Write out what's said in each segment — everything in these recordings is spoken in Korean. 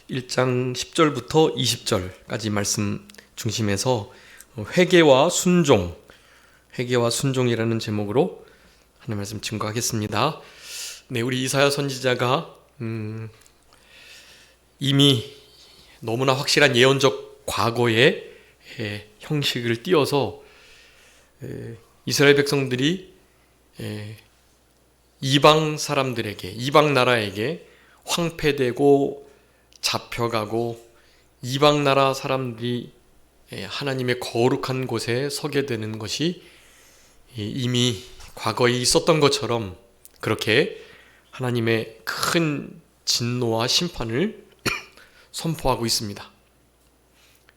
1장 10절부터 20절까지 말씀 중심에서 회개와 순종이라는 제목으로 하나님 말씀 증거하겠습니다. 네, 우리 이사야 선지자가 이미 너무나 확실한 예언적 과거의 형식을 띄어서 이스라엘 백성들이 이방 사람들에게, 이방 나라에게 황폐되고 잡혀가고 이방 나라 사람들이 하나님의 거룩한 곳에 서게 되는 것이 이미 과거에 있었던 것처럼 그렇게 하나님의 큰 진노와 심판을 선포하고 있습니다.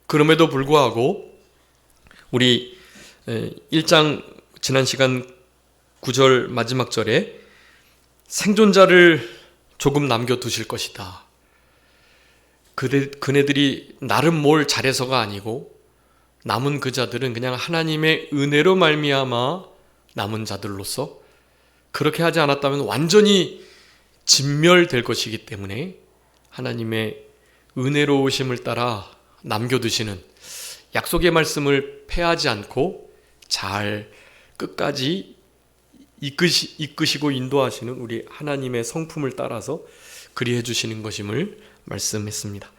그럼에도 불구하고 우리 1장 지난 시간 9절 마지막 절에 생존자를 조금 남겨두실 것이다. 그네들이 나름 뭘 잘해서가 아니고 남은 그 자들은 그냥 하나님의 은혜로 말미암아 남은 자들로서 그렇게 하지 않았다면 완전히 진멸될 것이기 때문에 하나님의 은혜로우심을 따라 남겨두시는 약속의 말씀을 패하지 않고 잘 끝까지 이끄시고 인도하시는 우리 하나님의 성품을 따라서 그리해 주시는 것임을 말씀했습니다.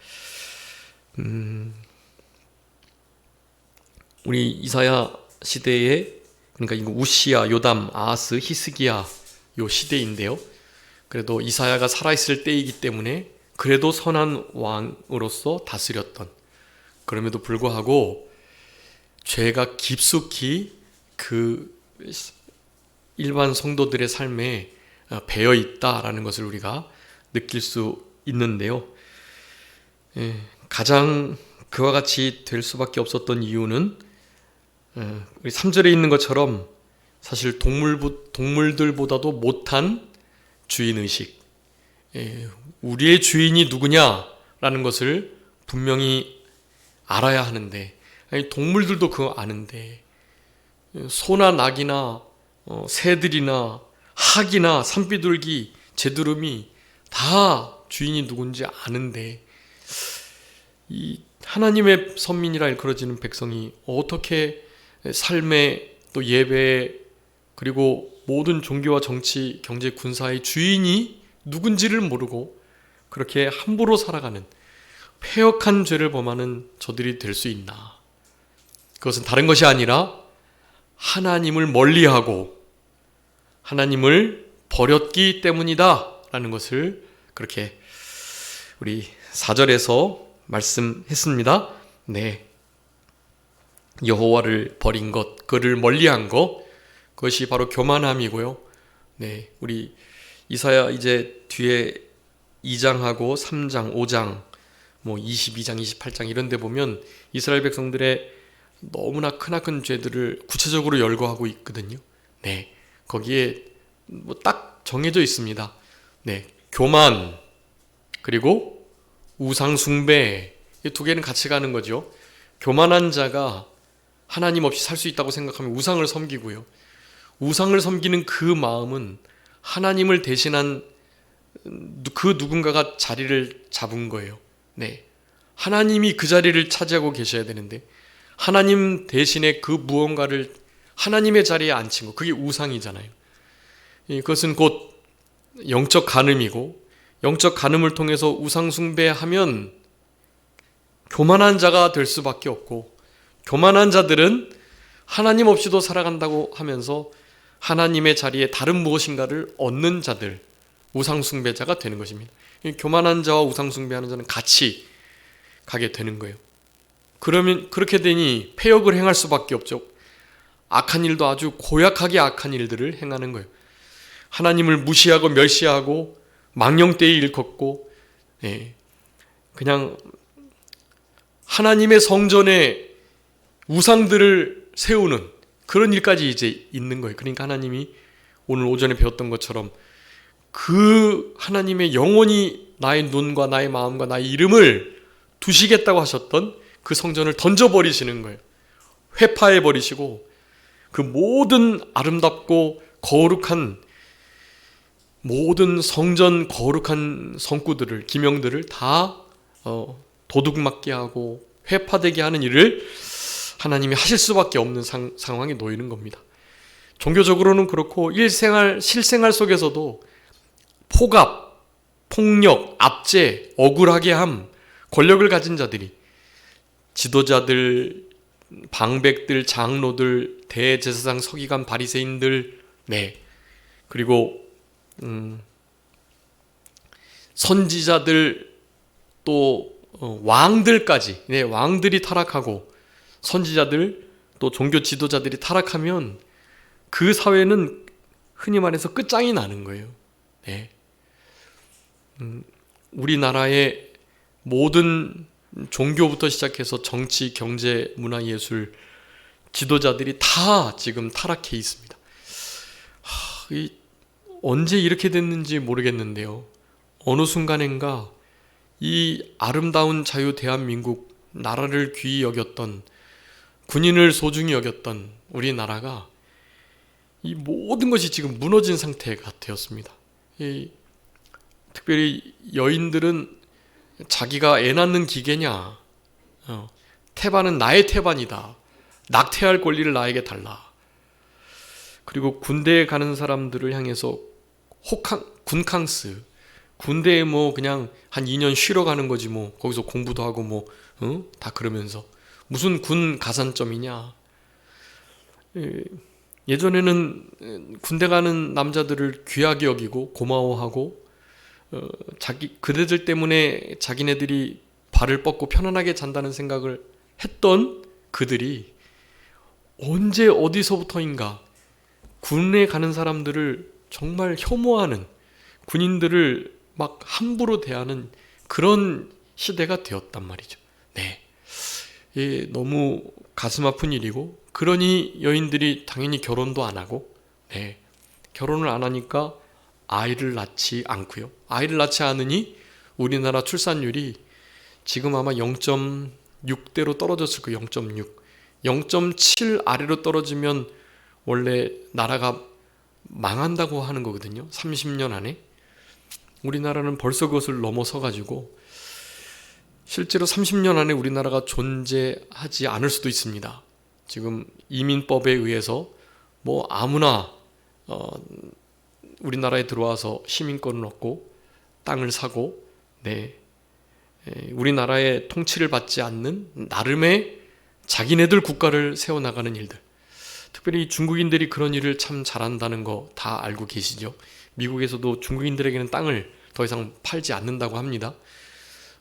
우리 이사야 시대에, 그러니까 이거 우시야, 요담, 아하스, 히스기야 요 시대인데요. 그래도 이사야가 살아있을 때이기 때문에 그래도 선한 왕으로서 다스렸던, 그럼에도 불구하고 죄가 깊숙이 그 일반 성도들의 삶에 배어 있다라는 것을 우리가 느낄 수 있는데요. 가장 그와 같이 될 수밖에 없었던 이유는 우리 3절에 있는 것처럼 사실 동물들보다도 못한 주인의식, 우리의 주인이 누구냐라는 것을 분명히 알아야 하는데, 동물들도 그거 아는데 소나 낙이나 새들이나 학이나 산비둘기, 제두름이 다 주인이 누군지 아는데 이 하나님의 선민이라 일컬어지는 백성이 어떻게 삶의 또 예배 그리고 모든 종교와 정치, 경제, 군사의 주인이 누군지를 모르고 그렇게 함부로 살아가는 패역한 죄를 범하는 저들이 될 수 있나? 그것은 다른 것이 아니라 하나님을 멀리하고 하나님을 버렸기 때문이다 라는 것을 그렇게 우리 4절에서 말씀했습니다. 네, 여호와를 버린 것, 그를 멀리한 것, 그것이 바로 교만함이고요. 네, 우리 이사야 이제 뒤에 2장하고 3장, 5장, 22장, 28장 이런 데 보면 이스라엘 백성들의 너무나 크나큰 죄들을 구체적으로 열거하고 있거든요. 네, 거기에 딱 정해져 있습니다. 네, 교만 그리고 우상 숭배, 이 두 개는 같이 가는 거죠. 교만한 자가 하나님 없이 살 수 있다고 생각하면 우상을 섬기고요. 우상을 섬기는 그 마음은 하나님을 대신한 그 누군가가 자리를 잡은 거예요. 네, 하나님이 그 자리를 차지하고 계셔야 되는데 하나님 대신에 그 무언가를 하나님의 자리에 앉힌 거, 그게 우상이잖아요. 그것은 곧 영적 간음이고, 영적 간음을 통해서 우상 숭배하면 교만한 자가 될 수밖에 없고, 교만한 자들은 하나님 없이도 살아간다고 하면서 하나님의 자리에 다른 무엇인가를 얻는 자들, 우상 숭배자가 되는 것입니다. 교만한 자와 우상 숭배하는 자는 같이 가게 되는 거예요. 그러면 그렇게 되니 패역을 행할 수밖에 없죠. 악한 일도 아주 고약하게 악한 일들을 행하는 거예요. 하나님을 무시하고 멸시하고 망령되이 일컫고, 그냥 하나님의 성전에 우상들을 세우는 그런 일까지 이제 있는 거예요. 그러니까 하나님이 오늘 오전에 배웠던 것처럼 그 하나님의 영원히 나의 눈과 나의 마음과 나의 이름을 두시겠다고 하셨던 그 성전을 던져버리시는 거예요. 회파해버리시고 그 모든 아름답고 거룩한 모든 성전 거룩한 성구들을, 기명들을 다 도둑맞게 하고 회파되게 하는 일을 하나님이 하실 수밖에 없는 상황에 놓이는 겁니다. 종교적으로는 그렇고 실생활 속에서도 포갑, 폭력, 압제, 억울하게 함, 권력을 가진 자들이 지도자들, 방백들, 장로들, 대제사장, 서기관, 바리새인들, 그리고 선지자들, 또 왕들까지, 왕들이 타락하고 선지자들, 또 종교 지도자들이 타락하면 그 사회는 흔히 말해서 끝장이 나는 거예요. 우리나라의 모든 종교부터 시작해서 정치, 경제, 문화, 예술 지도자들이 다 지금 타락해 있습니다. 언제 이렇게 됐는지 모르겠는데요. 어느 순간인가 이 아름다운 자유 대한민국, 나라를 귀히 여겼던, 군인을 소중히 여겼던 우리나라가 이 모든 것이 지금 무너진 상태가 되었습니다. 특별히 여인들은 자기가 애 낳는 기계냐, 태반은 나의 태반이다, 낙태할 권리를 나에게 달라. 그리고 군대에 가는 사람들을 향해서 군캉스, 군대에 그냥 한 2년 쉬러 가는 거지 거기서 공부도 하고 다 그러면서 무슨 군 가산점이냐. 예전에는 군대 가는 남자들을 귀하게 여기고 고마워하고 그대들 때문에 자기네들이 발을 뻗고 편안하게 잔다는 생각을 했던 그들이 언제 어디서부터인가 군에 가는 사람들을 정말 혐오하는, 군인들을 막 함부로 대하는 그런 시대가 되었단 말이죠. 너무 가슴 아픈 일이고, 그러니 여인들이 당연히 결혼도 안 하고, 결혼을 안 하니까 아이를 낳지 않고요. 아이를 낳지 않으니 우리나라 출산율이 지금 아마 0.6대로 떨어졌을 거예요. 0.6. 0.7 아래로 떨어지면 원래 나라가 망한다고 하는 거거든요. 30년 안에. 우리나라는 벌써 그것을 넘어서 가지고 실제로 30년 안에 우리나라가 존재하지 않을 수도 있습니다. 지금 이민법에 의해서 아무나 우리나라에 들어와서 시민권을 얻고 땅을 사고, 우리나라의 통치를 받지 않는 나름의 자기네들 국가를 세워나가는 일들. 특별히 중국인들이 그런 일을 참 잘한다는 거 다 알고 계시죠? 미국에서도 중국인들에게는 땅을 더 이상 팔지 않는다고 합니다.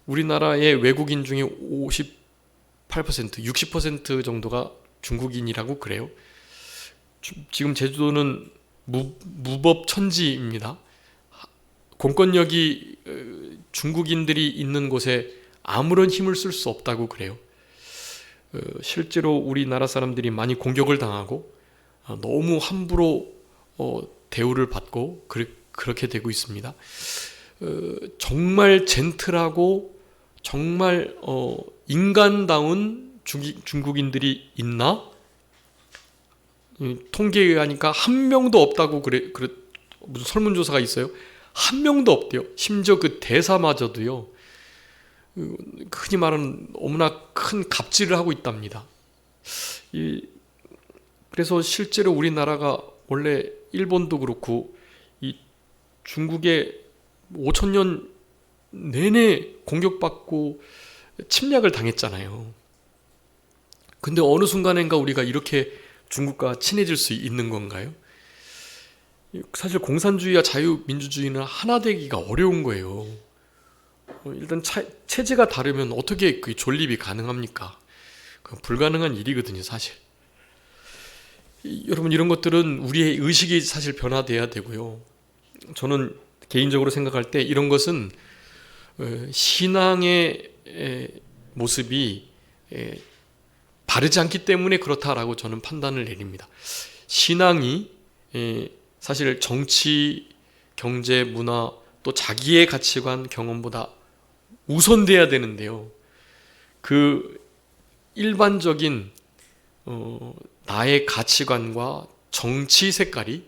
우리나라의 외국인 중에 58%, 60% 정도가 중국인이라고 그래요. 지금 제주도는 무법천지입니다. 공권력이 중국인들이 있는 곳에 아무런 힘을 쓸 수 없다고 그래요. 실제로 우리나라 사람들이 많이 공격을 당하고 너무 함부로 대우를 받고 그렇게 되고 있습니다. 정말 젠틀하고 정말 인간다운 중국인들이 있나? 통계에 의하니까 한 명도 없다고 무슨 설문조사가 있어요. 한 명도 없대요. 심지어 그 대사마저도요, 흔히 말하는 너무나 큰 갑질을 하고 있답니다. 그래서 실제로 우리나라가 원래 일본도 그렇고 이 중국에 5,000년 내내 공격받고 침략을 당했잖아요. 근데 어느 순간인가 우리가 이렇게 중국과 친해질 수 있는 건가요? 사실 공산주의와 자유민주주의는 하나 되기가 어려운 거예요. 일단 체제가 다르면 어떻게 그 존립이 가능합니까? 불가능한 일이거든요, 사실. 여러분, 이런 것들은 우리의 의식이 사실 변화돼야 되고요. 저는 개인적으로 생각할 때 이런 것은 신앙의 모습이 바르지 않기 때문에 그렇다라고 저는 판단을 내립니다. 신앙이 사실 정치, 경제, 문화, 또 자기의 가치관, 경험보다 우선돼야 되는데요. 그 일반적인 나의 가치관과 정치 색깔이,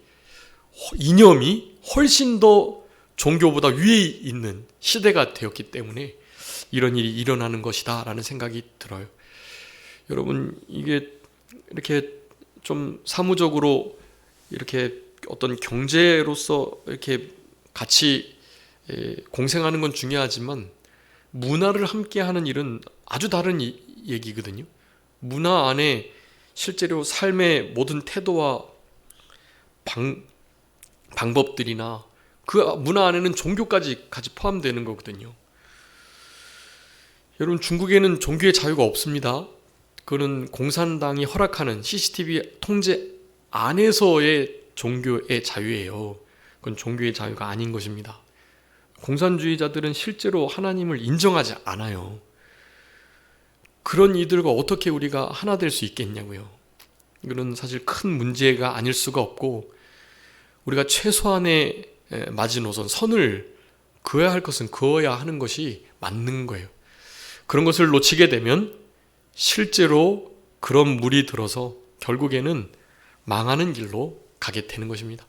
이념이 훨씬 더 종교보다 위에 있는 시대가 되었기 때문에 이런 일이 일어나는 것이다 라는 생각이 들어요. 여러분, 이게 이렇게 좀 사무적으로 이렇게 어떤 경제로서 이렇게 같이 공생하는 건 중요하지만 문화를 함께 하는 일은 아주 다른 얘기거든요. 문화 안에 실제로 삶의 모든 태도와 방법들이나 그 문화 안에는 종교까지 같이 포함되는 거거든요. 여러분, 중국에는 종교의 자유가 없습니다. 그거는 공산당이 허락하는 CCTV 통제 안에서의 종교의 자유예요. 그건 종교의 자유가 아닌 것입니다. 공산주의자들은 실제로 하나님을 인정하지 않아요. 그런 이들과 어떻게 우리가 하나 될 수 있겠냐고요. 이거는 사실 큰 문제가 아닐 수가 없고, 우리가 최소한의 마지노선, 선을 그어야 할 것은 그어야 하는 것이 맞는 거예요. 그런 것을 놓치게 되면 실제로 그런 물이 들어서 결국에는 망하는 길로 가게 되는 것입니다.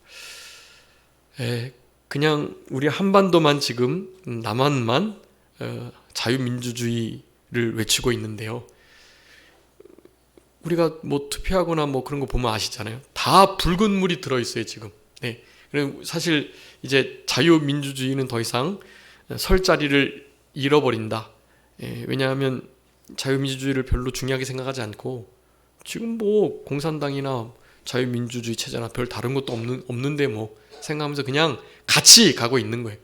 그냥 우리 한반도만 지금 남한만 자유민주주의를 외치고 있는데요. 우리가 뭐 투표하거나 뭐 그런 거 보면 아시잖아요. 다 붉은 물이 들어있어요, 지금. 네. 사실 이제 자유민주주의는 더 이상 설 자리를 잃어버린다. 왜냐하면 자유민주주의를 별로 중요하게 생각하지 않고 지금 뭐 공산당이나 자유민주주의 체제나 별 다른 것도 없는데 뭐 생각하면서 그냥 같이 가고 있는 거예요.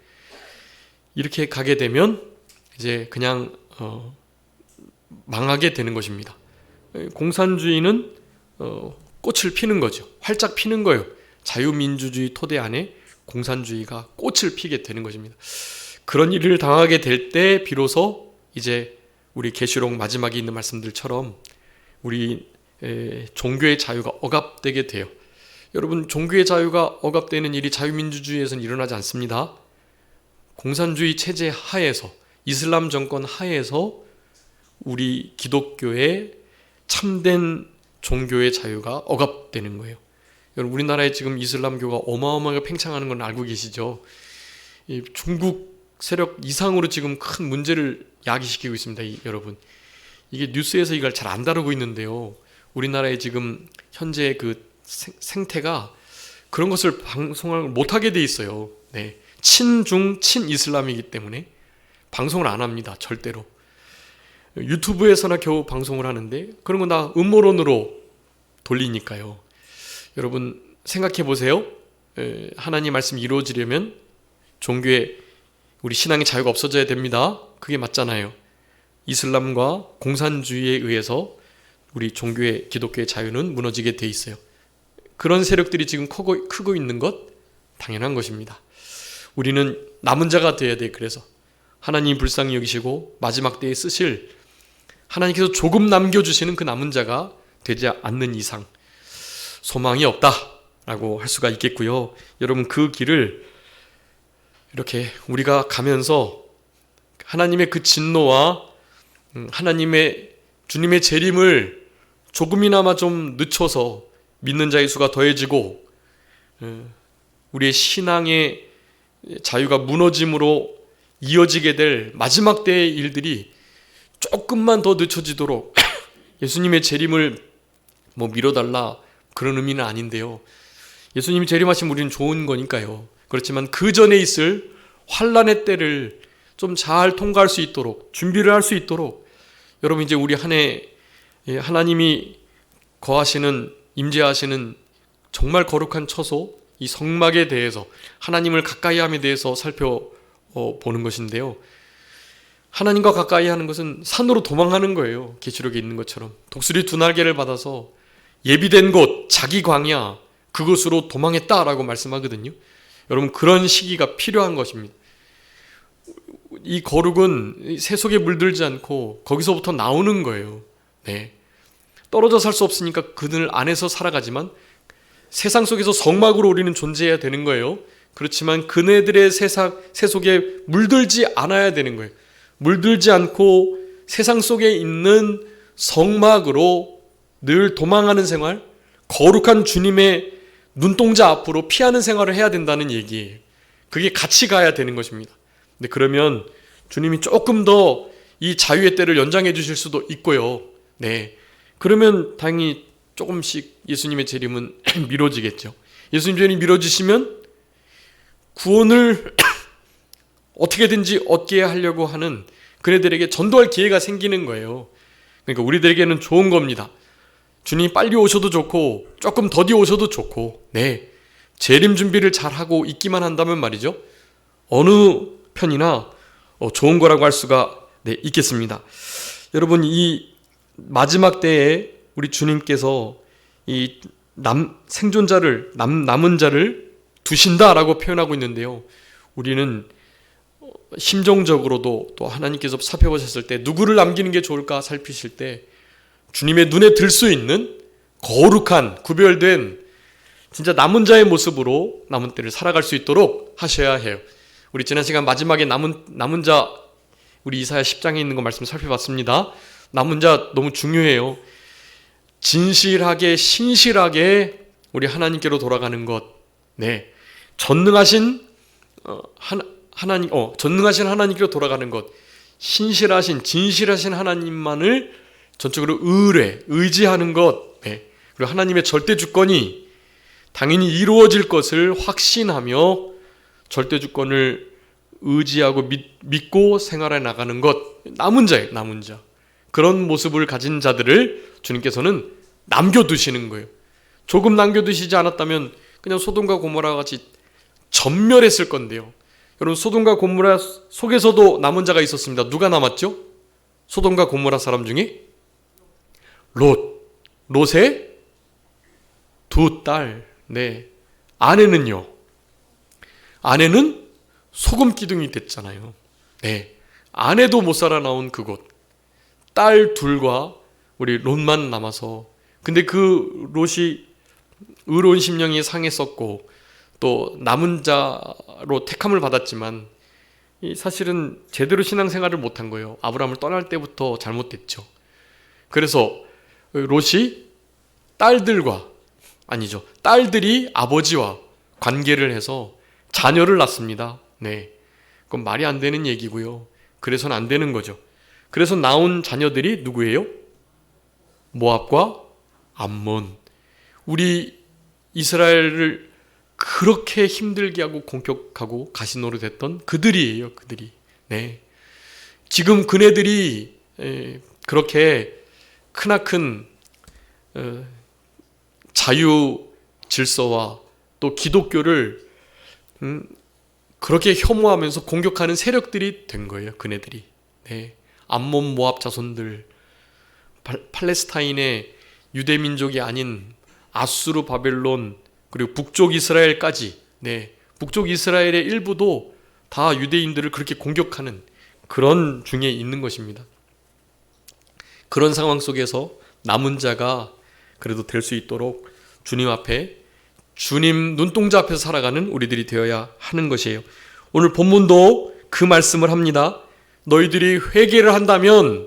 이렇게 가게 되면 이제 그냥 망하게 되는 것입니다. 공산주의는 꽃을 피는 거죠. 활짝 피는 거예요. 자유민주주의 토대 안에 공산주의가 꽃을 피게 되는 것입니다. 그런 일을 당하게 될 때 비로소 이제 우리 계시록 마지막에 있는 말씀들처럼 우리 종교의 자유가 억압되게 돼요. 여러분, 종교의 자유가 억압되는 일이 자유민주주의에서는 일어나지 않습니다. 공산주의 체제 하에서, 이슬람 정권 하에서 우리 기독교의 참된 종교의 자유가 억압되는 거예요. 여러분, 우리나라에 지금 이슬람교가 어마어마하게 팽창하는 건 알고 계시죠? 중국 세력 이상으로 지금 큰 문제를 야기시키고 있습니다. 여러분, 이게 뉴스에서 이걸 잘 안 다루고 있는데요. 우리나라의 지금 현재 그 생태가 그런 것을 방송을 못하게 돼 있어요. 네. 친중, 친이슬람이기 때문에 방송을 안 합니다. 절대로. 유튜브에서나 겨우 방송을 하는데 그런 건 다 음모론으로 돌리니까요. 여러분, 생각해 보세요. 하나님 말씀이 이루어지려면 종교의 우리 신앙의 자유가 없어져야 됩니다. 그게 맞잖아요. 이슬람과 공산주의에 의해서 우리 종교의 기독교의 자유는 무너지게 돼 있어요. 그런 세력들이 지금 크고 있는 것 당연한 것입니다. 우리는 남은 자가 되어야 돼. 그래서 하나님이 불쌍히 여기시고 마지막 때에 쓰실, 하나님께서 조금 남겨주시는 그 남은 자가 되지 않는 이상 소망이 없다라고 할 수가 있겠고요. 여러분, 그 길을 이렇게 우리가 가면서 하나님의 그 진노와 하나님의 주님의 재림을 조금이나마 좀 늦춰서 믿는 자의 수가 더해지고 우리의 신앙의 자유가 무너짐으로 이어지게 될 마지막 때의 일들이 조금만 더 늦춰지도록 예수님의 재림을 뭐 미뤄달라 그런 의미는 아닌데요. 예수님이 재림하시면 우리는 좋은 거니까요. 그렇지만 그 전에 있을 환난의 때를 좀 잘 통과할 수 있도록 준비를 할 수 있도록 여러분, 이제 우리 한 해 하나님이 거하시는, 임재하시는 정말 거룩한 처소, 이 성막에 대해서, 하나님을 가까이 함에 대해서 살펴보는 것인데요. 하나님과 가까이 하는 것은 산으로 도망하는 거예요. 계시록에 있는 것처럼 독수리 두 날개를 받아서 예비된 곳, 자기 광야, 그것으로 도망했다라고 말씀하거든요. 여러분, 그런 시기가 필요한 것입니다. 이 거룩은 세속에 물들지 않고 거기서부터 나오는 거예요. 네. 떨어져 살 수 없으니까 그들 안에서 살아가지만 세상 속에서 성막으로 우리는 존재해야 되는 거예요. 그렇지만 그네들의 세속에 물들지 않아야 되는 거예요. 물들지 않고 세상 속에 있는 성막으로 늘 도망하는 생활, 거룩한 주님의 눈동자 앞으로 피하는 생활을 해야 된다는 얘기예요. 그게 같이 가야 되는 것입니다. 근데 그러면 주님이 조금 더 이 자유의 때를 연장해 주실 수도 있고요. 네. 그러면 당연히 조금씩 예수님의 재림은 미뤄지겠죠. 예수님 재림이 미뤄지시면 구원을 어떻게든지 얻게 하려고 하는 그네들에게 전도할 기회가 생기는 거예요. 그러니까 우리들에게는 좋은 겁니다. 주님이 빨리 오셔도 좋고 조금 더디 오셔도 좋고, 네, 재림 준비를 잘하고 있기만 한다면 말이죠, 어느 편이나 좋은 거라고 할 수가 있겠습니다. 여러분, 이 마지막 때에 우리 주님께서 이 생존자를 남은 자를 두신다라고 표현하고 있는데요, 우리는 심정적으로도 또 하나님께서 살펴보셨을 때 누구를 남기는 게 좋을까 살피실 때 주님의 눈에 들 수 있는 거룩한 구별된 진짜 남은 자의 모습으로 남은 때를 살아갈 수 있도록 하셔야 해요. 우리 지난 시간 마지막에 남은 자, 우리 이사야 10장에 있는 거 말씀 살펴봤습니다. 남은 자 너무 중요해요. 진실하게 신실하게 우리 하나님께로 돌아가는 것. 네, 전능하신 전능하신 하나님께로 돌아가는 것, 신실하신 진실하신 하나님만을 전적으로 의지하는 것, 네. 그리고 하나님의 절대 주권이 당연히 이루어질 것을 확신하며 절대 주권을 의지하고 믿고 생활해 나가는 것, 남은 자예요. 남은 자. 그런 모습을 가진 자들을 주님께서는 남겨두시는 거예요. 조금 남겨두시지 않았다면 그냥 소돔과 고모라 같이 전멸했을 건데요. 여러분, 소돔과 고모라 속에서도 남은 자가 있었습니다. 누가 남았죠? 소돔과 고모라 사람 중에 롯의 두 딸. 네. 아내는요, 아내는 소금 기둥이 됐잖아요. 네. 아내도 못 살아 나온 그곳, 딸 둘과 우리 롯만 남아서, 근데 그 롯이 의로운 심령이 상했었고 또 남은 자로 택함을 받았지만 사실은 제대로 신앙생활을 못한 거예요. 아브라함을 떠날 때부터 잘못됐죠. 그래서 롯이 딸들이 아버지와 관계를 해서 자녀를 낳습니다. 네, 그건 말이 안 되는 얘기고요. 그래서는 안 되는 거죠. 그래서 나온 자녀들이 누구예요? 모압과 암몬. 우리 이스라엘을 그렇게 힘들게 하고 공격하고 가시노릇했던 그들이에요. 그들이. 네. 지금 그네들이 그렇게 크나큰 자유 질서와 또 기독교를 그렇게 혐오하면서 공격하는 세력들이 된 거예요. 그네들이. 네. 암몬 모압 자손들, 팔레스타인의 유대 민족이 아닌 아수르 바벨론, 그리고 북쪽 이스라엘까지, 네, 북쪽 이스라엘의 일부도 다 유대인들을 그렇게 공격하는 그런 중에 있는 것입니다. 그런 상황 속에서 남은 자가 그래도 될 수 있도록 주님 앞에, 주님 눈동자 앞에서 살아가는 우리들이 되어야 하는 것이에요. 오늘 본문도 그 말씀을 합니다. 너희들이 회개를 한다면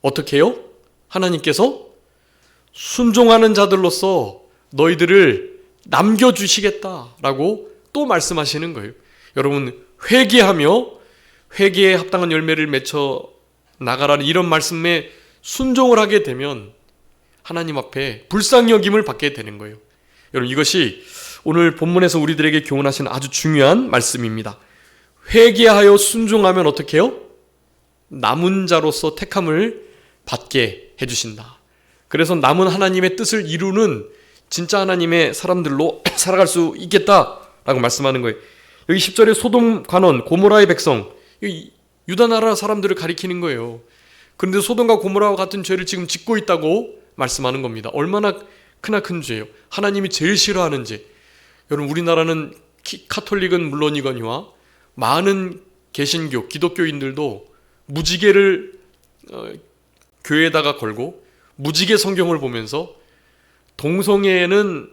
어떻게 해요? 하나님께서 순종하는 자들로서 너희들을 남겨주시겠다라고 또 말씀하시는 거예요. 여러분, 회개하며 회개에 합당한 열매를 맺혀 나가라는 이런 말씀에 순종을 하게 되면 하나님 앞에 불쌍히 여김을 받게 되는 거예요. 여러분, 이것이 오늘 본문에서 우리들에게 교훈하시는 아주 중요한 말씀입니다. 회개하여 순종하면 어떻게 해요? 남은 자로서 택함을 받게 해주신다. 그래서 남은 하나님의 뜻을 이루는 진짜 하나님의 사람들로 살아갈 수 있겠다라고 말씀하는 거예요. 여기 10절에 소돔 관원, 고모라의 백성, 유다 나라 사람들을 가리키는 거예요. 그런데 소돔과 고모라와 같은 죄를 지금 짓고 있다고 말씀하는 겁니다. 얼마나 크나큰 죄예요. 하나님이 제일 싫어하는 죄. 여러분, 우리나라는 카톨릭은 물론이거니와 많은 개신교, 기독교인들도 무지개를 교회에다가 걸고 무지개 성경을 보면서 동성애는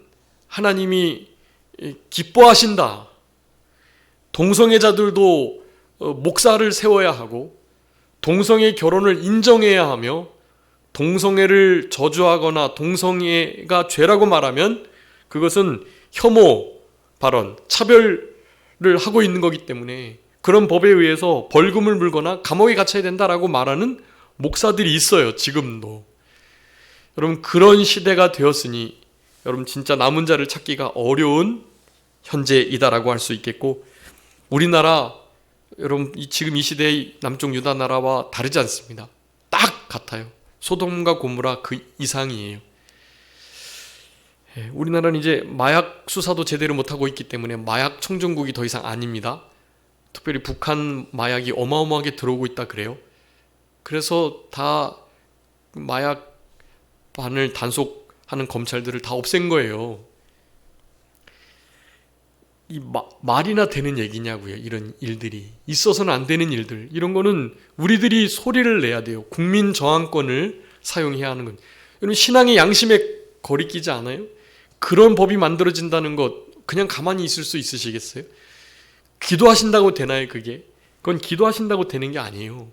하나님이 기뻐하신다. 동성애자들도 목사를 세워야 하고 동성애 결혼을 인정해야 하며 동성애를 저주하거나 동성애가 죄라고 말하면 그것은 혐오 발언, 차별을 하고 있는 거기 때문에 그런 법에 의해서 벌금을 물거나 감옥에 갇혀야 된다라고 말하는 목사들이 있어요. 지금도. 여러분, 그런 시대가 되었으니 여러분 진짜 남은 자를 찾기가 어려운 현재이다라고 할 수 있겠고, 우리나라 여러분 지금 이 시대의 남쪽 유다 나라와 다르지 않습니다. 딱 같아요. 소돔과 고모라 그 이상이에요. 우리나라는 이제 마약 수사도 제대로 못하고 있기 때문에 마약 청정국이 더 이상 아닙니다. 특별히 북한 마약이 어마어마하게 들어오고 있다 그래요. 그래서 다 마약반을 단속하는 검찰들을 다 없앤 거예요. 이 말이나 되는 얘기냐고요. 이런 일들이 있어서는 안 되는 일들, 이런 거는 우리들이 소리를 내야 돼요. 국민 저항권을 사용해야 하는 건. 여러분, 신앙의 양심에 거리끼지 않아요? 그런 법이 만들어진다는 것 그냥 가만히 있을 수 있으시겠어요? 기도하신다고 되나요? 그건 기도하신다고 되는 게 아니에요.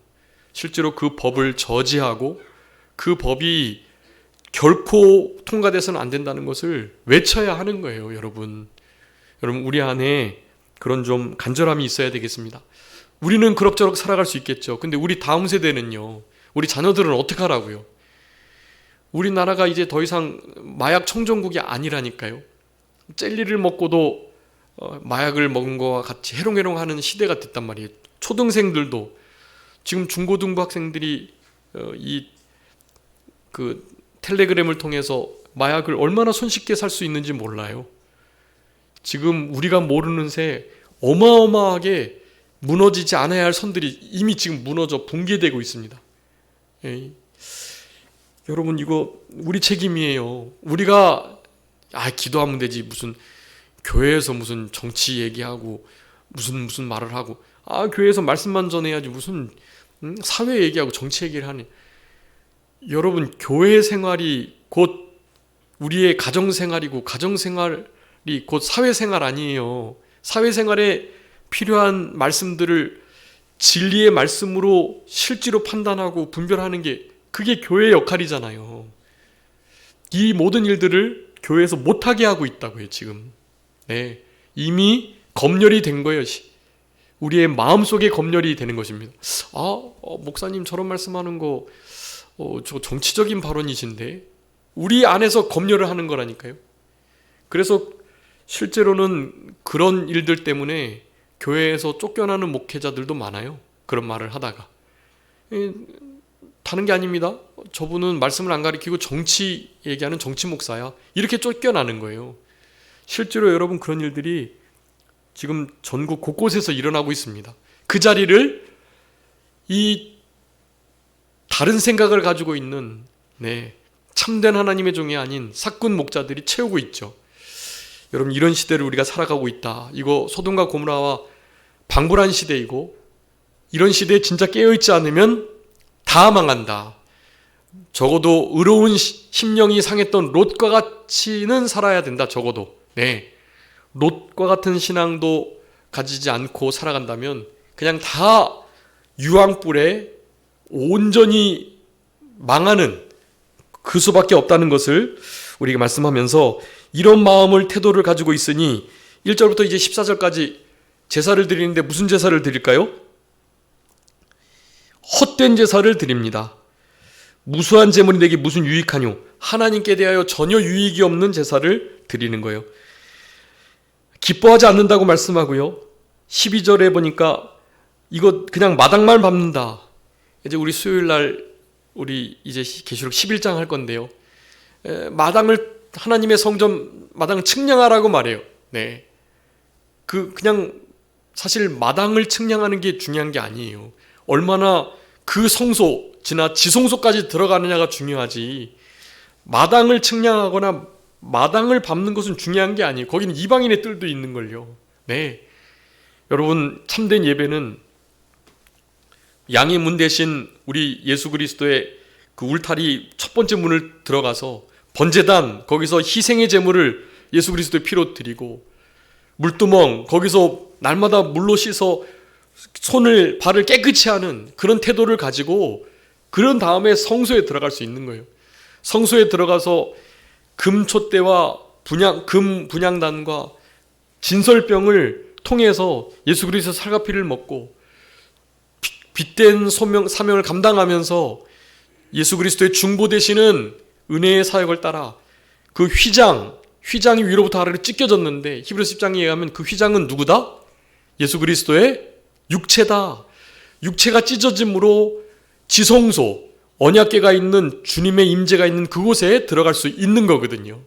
실제로 그 법을 저지하고 그 법이 결코 통과돼서는 안 된다는 것을 외쳐야 하는 거예요. 여러분, 우리 안에 그런 좀 간절함이 있어야 되겠습니다. 우리는 그럭저럭 살아갈 수 있겠죠. 근데 우리 다음 세대는요, 우리 자녀들은 어떻게 하라고요? 우리나라가 이제 더 이상 마약 청정국이 아니라니까요. 젤리를 먹고도 마약을 먹은 거와 같이 해롱해롱하는 시대가 됐단 말이에요. 초등생들도 지금 중고등부 학생들이 그 텔레그램을 통해서 마약을 얼마나 손쉽게 살 수 있는지 몰라요. 지금 우리가 모르는 새 어마어마하게 무너지지 않아야 할 선들이 이미 지금 무너져 붕괴되고 있습니다. 여러분, 이거 우리 책임이에요. 우리가 기도하면 되지, 무슨 교회에서 무슨 정치 얘기하고 무슨 말을 하고, 교회에서 말씀만 전해야지 무슨 사회 얘기하고 정치 얘기를 하네. 여러분, 교회 생활이 곧 우리의 가정생활이고, 가정생활이 곧 사회생활 아니에요. 사회생활에 필요한 말씀들을 진리의 말씀으로 실제로 판단하고 분별하는 게, 그게 교회의 역할이잖아요. 이 모든 일들을 교회에서 못하게 하고 있다고요, 지금. 이미 검열이 된 거예요. 우리의 마음속에 검열이 되는 것입니다. 목사님 저런 말씀하는 거 저 정치적인 발언이신데, 우리 안에서 검열을 하는 거라니까요. 그래서 실제로는 그런 일들 때문에 교회에서 쫓겨나는 목회자들도 많아요. 그런 말을 하다가. 다른 게 아닙니다. 저분은 말씀을 안 가리키고 정치 얘기하는 정치 목사야, 이렇게 쫓겨나는 거예요. 실제로 여러분, 그런 일들이 지금 전국 곳곳에서 일어나고 있습니다. 그 자리를 이 다른 생각을 가지고 있는 참된 하나님의 종이 아닌 사꾼 목자들이 채우고 있죠. 여러분, 이런 시대를 우리가 살아가고 있다. 이거 소돔과 고모라와 방불한 시대이고, 이런 시대에 진짜 깨어있지 않으면 다 망한다. 적어도 의로운 심령이 상했던 롯과 같이는 살아야 된다. 적어도. 롯과 같은 신앙도 가지지 않고 살아간다면 그냥 다 유황불에 온전히 망하는 그 수밖에 없다는 것을 우리에게 말씀하면서, 이런 마음을 태도를 가지고 있으니 1절부터 이제 14절까지 제사를 드리는데 무슨 제사를 드릴까요? 헛된 제사를 드립니다. 무수한 제물이 내게 무슨 유익하뇨? 하나님께 대하여 전혀 유익이 없는 제사를 드리는 거예요. 기뻐하지 않는다고 말씀하고요. 12절에 보니까 이거 그냥 마당만 밟는다. 이제 우리 수요일날 우리 이제 계시록 11장 할 건데요. 마당을, 하나님의 성전 마당을 측량하라고 말해요. 그냥 사실 마당을 측량하는 게 중요한 게 아니에요. 얼마나 그 성소, 지나 지성소까지 들어가느냐가 중요하지, 마당을 측량하거나 마당을 밟는 것은 중요한 게 아니에요. 거기는 이방인의 뜰도 있는 걸요. 여러분, 참된 예배는 양의 문 대신 우리 예수 그리스도의 그 울타리 첫 번째 문을 들어가서 번제단, 거기서 희생의 제물을 예수 그리스도의 피로 드리고, 물두멍, 거기서 날마다 물로 씻어 손을 발을 깨끗이 하는 그런 태도를 가지고, 그런 다음에 성소에 들어갈 수 있는 거예요. 성소에 들어가서 금촛대와 금 분향단과 진설병을 통해서 예수 그리스도의 살과 피를 먹고 빛된 사명을 감당하면서 예수 그리스도의 중보 되시는 은혜의 사역을 따라 그 휘장이 위로부터 아래로 찢겨졌는데 히브리서 10장에 의하면 그 휘장은 누구다? 예수 그리스도의 육체다. 육체가 찢어짐으로 지성소, 언약궤가 있는 주님의 임재가 있는 그곳에 들어갈 수 있는 거거든요.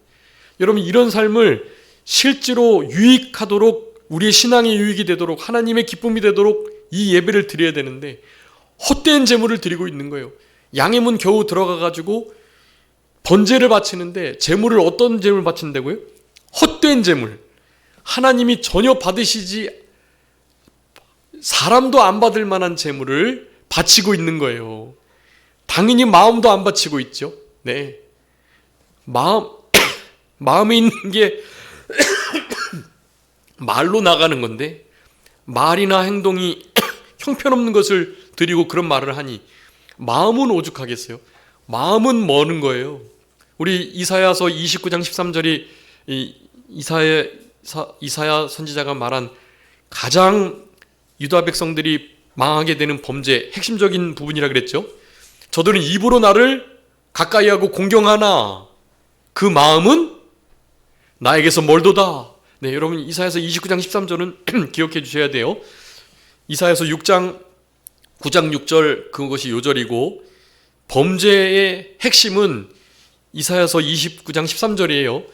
여러분, 이런 삶을 실제로 유익하도록, 우리의 신앙의 유익이 되도록, 하나님의 기쁨이 되도록 이 예배를 드려야 되는데 헛된 제물을 드리고 있는 거예요. 양의 문 겨우 들어가가지고 번제를 바치는데 제물을 어떤 제물 바친다고요? 헛된 제물. 하나님이 전혀 받으시지, 사람도 안 받을 만한 제물을 바치고 있는 거예요. 당연히 마음도 안 바치고 있죠. 네. 마음에 있는 게 말로 나가는 건데 말이나 행동이 형편없는 것을 드리고 그런 말을 하니 마음은 오죽하겠어요? 마음은 머는 거예요. 우리 이사야서 29장 13절이 이사야 선지자가 말한 가장 유다 백성들이 망하게 되는 범죄 핵심적인 부분이라 그랬죠. 저들은 입으로 나를 가까이하고 공경하나 그 마음은 나에게서 멀도다. 네, 여러분 이사야서 29장 13절은 기억해 주셔야 돼요. 이사야서 9장 6절 그것이 요절이고 범죄의 핵심은 이사야서 29장 13절이에요.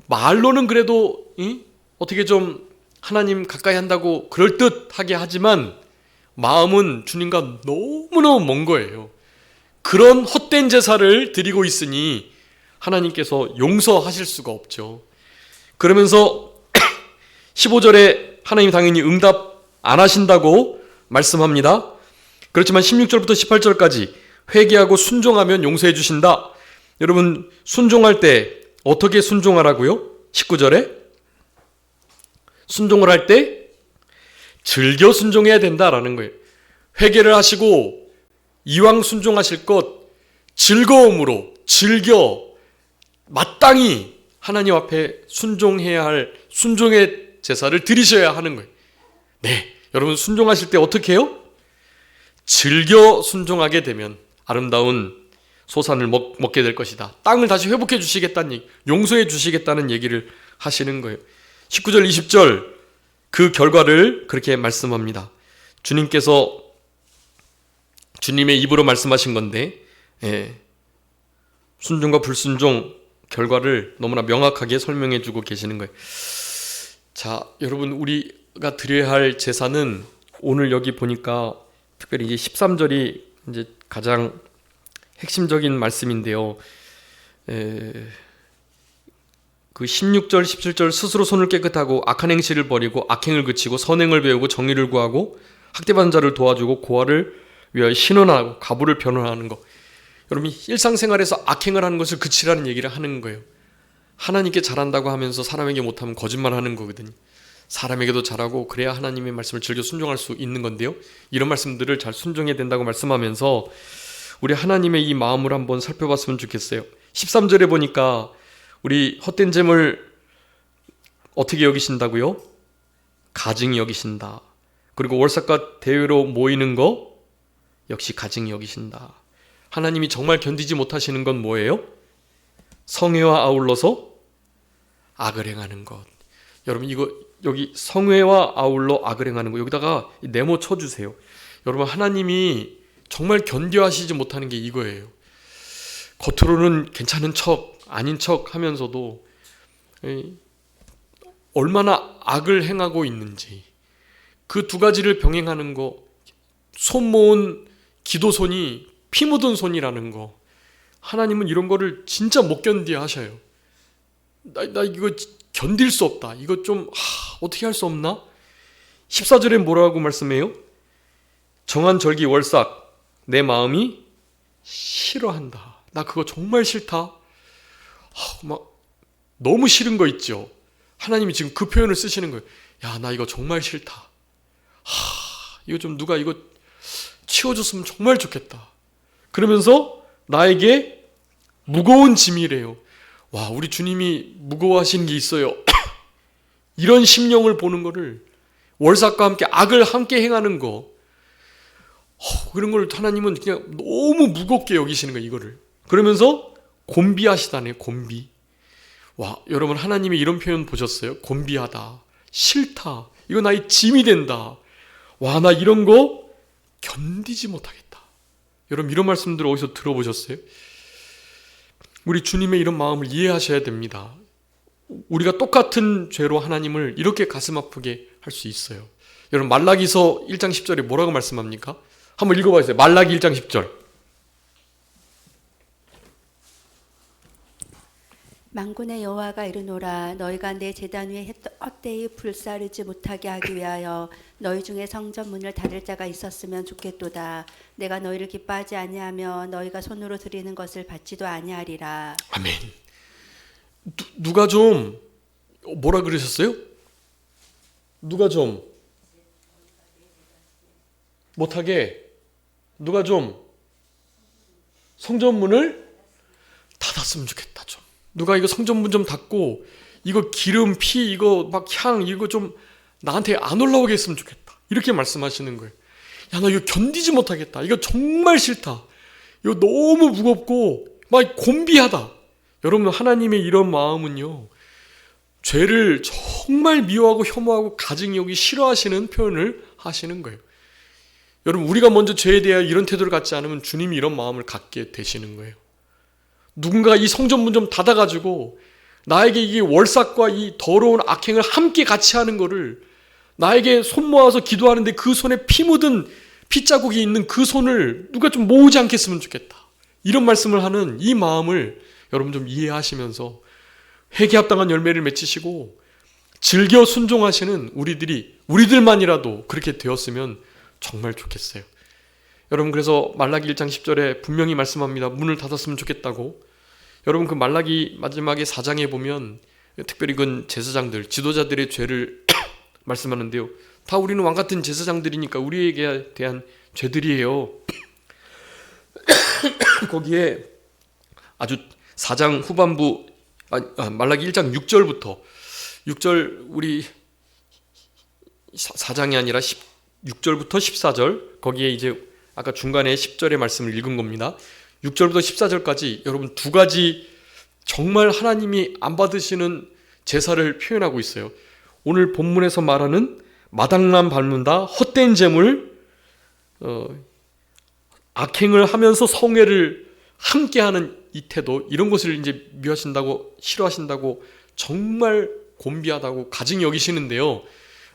말로는 그래도 어떻게 좀 하나님 가까이 한다고 그럴듯하게 하지만 마음은 주님과 너무너무 먼 거예요. 그런 헛된 제사를 드리고 있으니 하나님께서 용서하실 수가 없죠. 그러면서 15절에 하나님 당연히 응답 안 하신다고 말씀합니다. 그렇지만 16절부터 18절까지 회개하고 순종하면 용서해 주신다. 여러분 순종할 때 어떻게 순종하라고요? 19절에 순종을 할 때 즐겨 순종해야 된다라는 거예요. 회개를 하시고 이왕 순종하실 것 즐거움으로 즐겨 마땅히 하나님 앞에 순종해야 할 순종의 제사를 드리셔야 하는 거예요. 네, 여러분 순종하실 때 어떻게 해요? 즐겨 순종하게 되면 아름다운 소산을 먹게 될 것이다. 땅을 다시 회복해 주시겠다는 얘기, 용서해 주시겠다는 얘기를 하시는 거예요. 19절 20절 그 결과를 그렇게 말씀합니다. 주님께서 주님의 입으로 말씀하신 건데 순종과 불순종 결과를 너무나 명확하게 설명해 주고 계시는 거예요. 자, 여러분 우리가 드려야 할 제사는 오늘 여기 보니까 특별히 이제 13절이 이제 가장 핵심적인 말씀인데요. 그 16절, 17절 스스로 손을 깨끗하고 악한 행실을 버리고 악행을 그치고 선행을 배우고 정의를 구하고 학대받는 자를 도와주고 고아를 위하여 신원하고 가부를 변호하는 것. 여러분 일상생활에서 악행을 하는 것을 그치라는 얘기를 하는 거예요. 하나님께 잘한다고 하면서 사람에게 못하면 거짓말하는 거거든요. 사람에게도 잘하고 그래야 하나님의 말씀을 즐겨 순종할 수 있는 건데요. 이런 말씀들을 잘 순종해야 된다고 말씀하면서 우리 하나님의 이 마음을 한번 살펴봤으면 좋겠어요. 13절에 보니까 우리 헛된 재물 어떻게 여기신다고요? 가증히 여기신다. 그리고 월삭과 대회로 모이는 거 역시 가증히 여기신다. 하나님이 정말 견디지 못하시는 건 뭐예요? 성회와 아울러서 악을 행하는 것. 여러분 이거 여기 성회와 아울러 악을 행하는 거 여기다가 네모 쳐주세요. 여러분 하나님이 정말 견뎌하시지 못하는 게 이거예요. 겉으로는 괜찮은 척 아닌 척 하면서도 얼마나 악을 행하고 있는지 그 두 가지를 병행하는 거, 손 모은 기도손이 피 묻은 손이라는 거, 하나님은 이런 거를 진짜 못 견뎌 하셔요. 나 이거 견딜 수 없다. 이거 좀 어떻게 할 수 없나? 14절에 뭐라고 말씀해요? 정한 절기 월삭 내 마음이 싫어한다. 나 그거 정말 싫다. 막 너무 싫은 거 있죠. 하나님이 지금 그 표현을 쓰시는 거예요. 야, 나 이거 정말 싫다. 이거 좀 누가 이거 치워줬으면 정말 좋겠다. 그러면서 나에게 무거운 짐이래요. 와, 우리 주님이 무거워하시는 게 있어요. 이런 심령을 보는 거를, 월삭과 함께 악을 함께 행하는 거, 그런 걸 하나님은 그냥 너무 무겁게 여기시는 거예요, 이거를. 그러면서 곤비하시다네요, 곤비. 와, 여러분, 하나님이 이런 표현 보셨어요? 곤비하다, 싫다, 이거 나의 짐이 된다. 와, 나 이런 거 견디지 못하겠다. 여러분, 이런 말씀들 어디서 들어보셨어요? 우리 주님의 이런 마음을 이해하셔야 됩니다. 우리가 똑같은 죄로 하나님을 이렇게 가슴 아프게 할 수 있어요. 여러분, 말라기서 1장 10절에 뭐라고 말씀합니까? 한번 읽어봐주세요. 말라기 1장 10절. 만군의 여호와가 이르노라. 너희가 내 제단 위에 헛되이 불사르지 못하게 하기 위하여 너희 중에 성전 문을 닫을 자가 있었으면 좋겠도다. 내가 너희를 기뻐하지 아니하며 너희가 손으로 드리는 것을 받지도 아니하리라. 아멘. 누가 좀 뭐라 그러셨어요? 누가 좀 못하게, 누가 좀 성전문을 닫았으면 좋겠다. 좀 누가 이거 성전문 좀 닫고, 이거 기름, 피, 이거 막 향, 이거 좀 나한테 안 올라오게 했으면 좋겠다. 이렇게 말씀하시는 거예요. 야, 나 이거 견디지 못하겠다. 이거 정말 싫다. 이거 너무 무겁고 막 곤비하다. 여러분, 하나님의 이런 마음은요, 죄를 정말 미워하고 혐오하고 가증히 여기 싫어하시는 표현을 하시는 거예요. 여러분, 우리가 먼저 죄에 대하여 이런 태도를 갖지 않으면 주님이 이런 마음을 갖게 되시는 거예요. 누군가 이 성전문 좀 닫아가지고 나에게 이 월삭과 이 더러운 악행을 함께 같이 하는 거를, 나에게 손 모아서 기도하는데 그 손에 피 묻은 핏자국이 있는 그 손을 누가 좀 모으지 않겠으면 좋겠다. 이런 말씀을 하는 이 마음을 여러분 좀 이해하시면서 회개합당한 열매를 맺히시고 즐겨 순종하시는 우리들만이라도 그렇게 되었으면 정말 좋겠어요. 여러분, 그래서 말라기 1장 10절에 분명히 말씀합니다. 문을 닫았으면 좋겠다고. 여러분, 그 말라기 마지막에 4장에 보면 특별히 그 제사장들, 지도자들의 죄를 말씀하는데요. 다 우리는 왕같은 제사장들이니까 우리에게 대한 죄들이에요. 거기에 아주 4장 후반부, 말라기 1장 6절부터 6절, 우리 4장이 아니라 6절부터 14절, 거기에 이제 아까 중간에 10절의 말씀을 읽은 겁니다. 6절부터 14절까지 여러분 두 가지 정말 하나님이 안 받으시는 제사를 표현하고 있어요. 오늘 본문에서 말하는 마당난 밟는다, 헛된 재물, 악행을 하면서 성회를 함께하는 이 태도, 이런 것을 이제 미워하신다고, 싫어하신다고, 정말 곤비하다고 가증히 여기시는데요.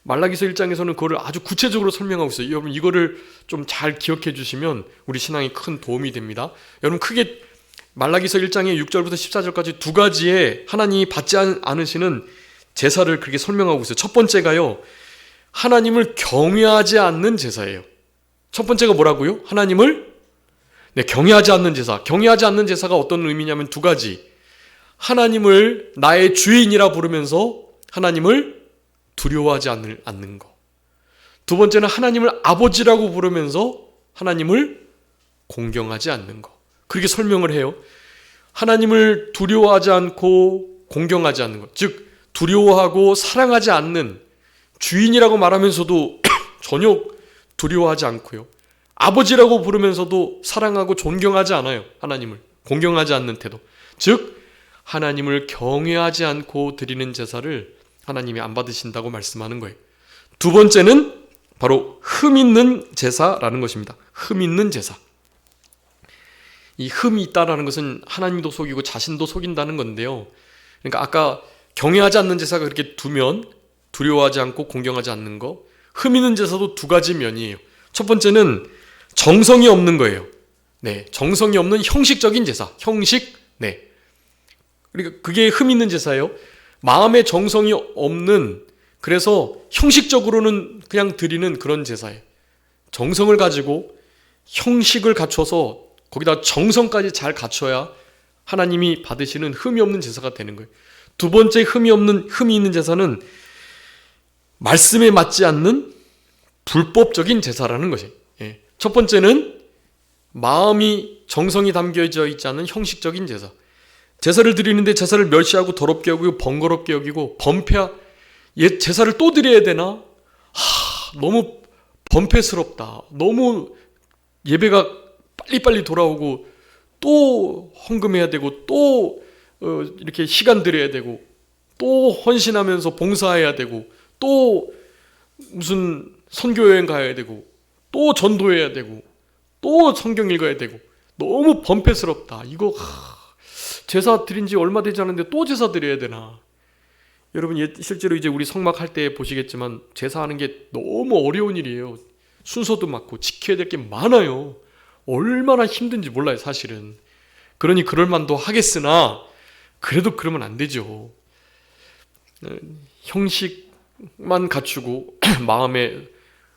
말라기서 1장에서는 그거를 아주 구체적으로 설명하고 있어요. 여러분, 이거를 좀 잘 기억해 주시면 우리 신앙에 큰 도움이 됩니다. 여러분, 크게 말라기서 1장의 6절부터 14절까지 두 가지의 하나님이 받지 않으시는 제사를 그렇게 설명하고 있어요. 첫 번째가요, 하나님을 경외하지 않는 제사예요. 첫 번째가 뭐라고요? 하나님을 경외하지 않는 제사. 경외하지 않는 제사가 어떤 의미냐면 두 가지. 하나님을 나의 주인이라 부르면서 하나님을 두려워하지 않는 거. 두 번째는 하나님을 아버지라고 부르면서 하나님을 공경하지 않는 거. 그렇게 설명을 해요. 하나님을 두려워하지 않고 공경하지 않는 것. 즉 두려워하고 사랑하지 않는, 주인이라고 말하면서도 전혀 두려워하지 않고요. 아버지라고 부르면서도 사랑하고 존경하지 않아요. 하나님을 공경하지 않는 태도. 즉 하나님을 경외하지 않고 드리는 제사를 하나님이 안 받으신다고 말씀하는 거예요. 두 번째는 바로 흠 있는 제사라는 것입니다. 흠 있는 제사. 이 흠이 있다라는 것은 하나님도 속이고 자신도 속인다는 건데요. 그러니까 아까 경외하지 않는 제사가 그렇게 두면, 두려워하지 않고 공경하지 않는 거, 흠 있는 제사도 두 가지 면이에요. 첫 번째는 정성이 없는 거예요. 정성이 없는 형식적인 제사. 그러니까 그게 흠 있는 제사예요. 마음에 정성이 없는, 그래서 형식적으로는 그냥 드리는 그런 제사예요. 정성을 가지고 형식을 갖춰서 거기다 정성까지 잘 갖춰야 하나님이 받으시는 흠이 없는 제사가 되는 거예요. 두 번째 흠이 있는 제사는 말씀에 맞지 않는 불법적인 제사라는 것이에요. 첫 번째는 마음이 정성이 담겨져 있지 않은 형식적인 제사. 제사를 드리는데 제사를 멸시하고 더럽게 여기고 번거롭게 여기고 제사를 또 드려야 되나? 너무 번패스럽다. 너무 예배가 빨리빨리 돌아오고 또 헌금해야 되고 또 이렇게 시간 들여야 되고 또 헌신하면서 봉사해야 되고 또 무슨 선교여행 가야 되고 또 전도해야 되고 또 성경 읽어야 되고 너무 번패스럽다. 이거 제사 드린 지 얼마 되지 않았는데 또 제사 드려야 되나? 여러분 실제로 이제 우리 성막할 때 보시겠지만 제사하는 게 너무 어려운 일이에요. 순서도 많고 지켜야 될 게 많아요. 얼마나 힘든지 몰라요, 사실은. 그러니 그럴 만도 하겠으나 그래도 그러면 안 되죠. 형식만 갖추고 마음에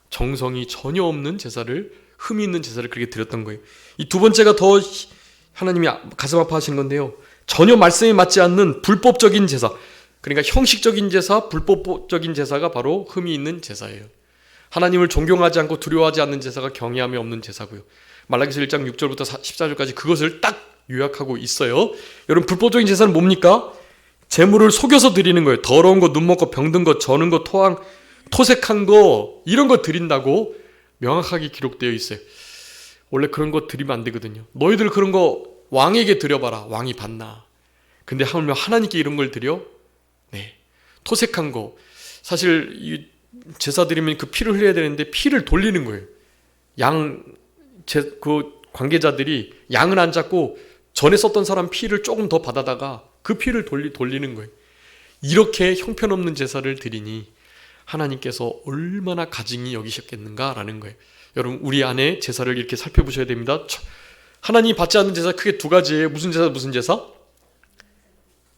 정성이 전혀 없는 제사를, 흠이 있는 제사를 그렇게 드렸던 거예요. 이 두 번째가 더 하나님이 가슴 아파하시는 건데요. 전혀 말씀에 맞지 않는 불법적인 제사. 그러니까 형식적인 제사, 불법적인 제사가 바로 흠이 있는 제사예요. 하나님을 존경하지 않고 두려워하지 않는 제사가 경외함이 없는 제사고요. 말라기서 1장 6절부터 14절까지 그것을 딱 요약하고 있어요. 여러분, 불법적인 제사는 뭡니까? 재물을 속여서 드리는 거예요. 더러운 거, 눈먹고 병든 거, 저는 거, 토색한 거, 이런 거 드린다고 명확하게 기록되어 있어요. 원래 그런 거 드리면 안 되거든요. 너희들 그런 거 왕에게 드려봐라. 왕이 받나. 근데 하나님께 이런 걸 드려? 네. 토색한 거. 사실 이 제사 드리면 그 피를 흘려야 되는데 피를 돌리는 거예요. 그 관계자들이 양을 안 잡고 전에 썼던 사람 피를 조금 더 받아다가 그 피를 돌리는 거예요. 이렇게 형편없는 제사를 드리니 하나님께서 얼마나 가증히 여기셨겠는가라는 거예요. 여러분, 우리 안에 제사를 이렇게 살펴보셔야 됩니다. 하나님이 받지 않는 제사 크게 두 가지예요. 무슨 제사?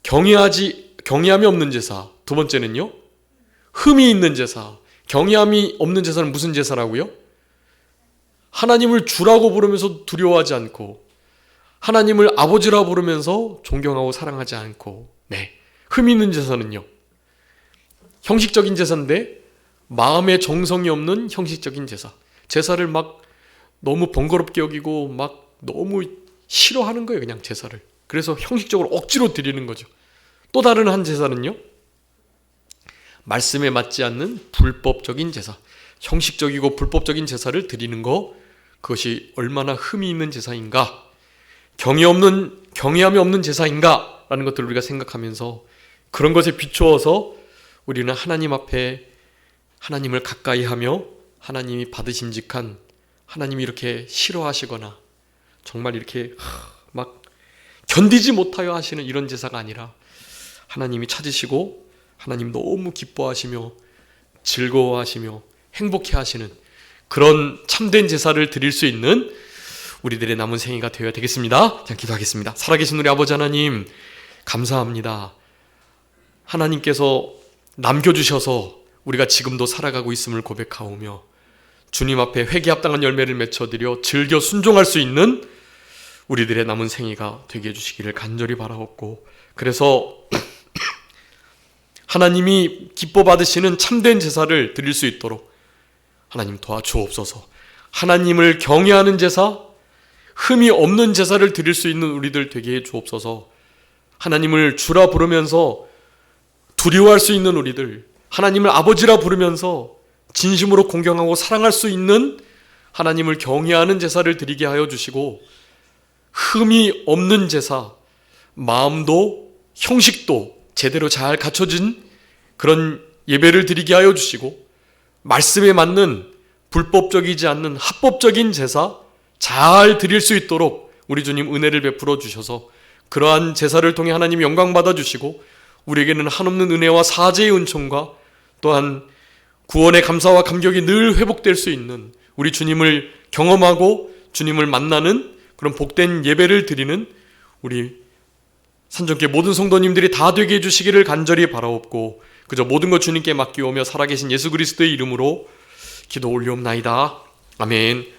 경외함이 없는 제사. 두 번째는요, 흠이 있는 제사. 경외함이 없는 제사는 무슨 제사라고요? 하나님을 주라고 부르면서 두려워하지 않고, 하나님을 아버지라 부르면서 존경하고 사랑하지 않고, 네. 흠이 있는 제사는요, 형식적인 제사인데 마음에 정성이 없는 형식적인 제사. 제사를 막 너무 번거롭게 여기고 막 너무 싫어하는 거예요, 그냥 제사를. 그래서 형식적으로 억지로 드리는 거죠. 또 다른 한 제사는요, 말씀에 맞지 않는 불법적인 제사. 형식적이고 불법적인 제사를 드리는 거, 그것이 얼마나 흠이 있는 제사인가, 경외함이 없는 제사인가 라는 것들을 우리가 생각하면서 그런 것에 비추어서 우리는 하나님 앞에 하나님을 가까이 하며 하나님이 받으심직한, 하나님이 이렇게 싫어하시거나 정말 이렇게 막 견디지 못하여 하시는 이런 제사가 아니라 하나님이 찾으시고 하나님 너무 기뻐하시며 즐거워하시며 행복해 하시는 그런 참된 제사를 드릴 수 있는 우리들의 남은 생애가 되어야 되겠습니다. 자, 기도하겠습니다. 살아계신 우리 아버지 하나님, 감사합니다. 하나님께서 남겨주셔서 우리가 지금도 살아가고 있음을 고백하오며 주님 앞에 회개합당한 열매를 맺혀드려 즐겨 순종할 수 있는 우리들의 남은 생애가 되게 해주시기를 간절히 바라옵고, 그래서 하나님이 기뻐 받으시는 참된 제사를 드릴 수 있도록 하나님 도와주옵소서. 하나님을 경외하는 제사, 흠이 없는 제사를 드릴 수 있는 우리들 되게 해 주옵소서. 하나님을 주라 부르면서 두려워할 수 있는 우리들, 하나님을 아버지라 부르면서 진심으로 공경하고 사랑할 수 있는 하나님을 경외하는 제사를 드리게 하여 주시고, 흠이 없는 제사, 마음도 형식도 제대로 잘 갖춰진 그런 예배를 드리게 하여 주시고, 말씀에 맞는 불법적이지 않는 합법적인 제사 잘 드릴 수 있도록 우리 주님 은혜를 베풀어 주셔서 그러한 제사를 통해 하나님 영광 받아 주시고, 우리에게는 한없는 은혜와 사죄의 은총과 또한 구원의 감사와 감격이 늘 회복될 수 있는, 우리 주님을 경험하고 주님을 만나는 그런 복된 예배를 드리는 우리 산정교회 모든 성도님들이 다 되게 해주시기를 간절히 바라옵고, 그저 모든 것 주님께 맡기오며 살아계신 예수 그리스도의 이름으로 기도 올리옵나이다. 아멘.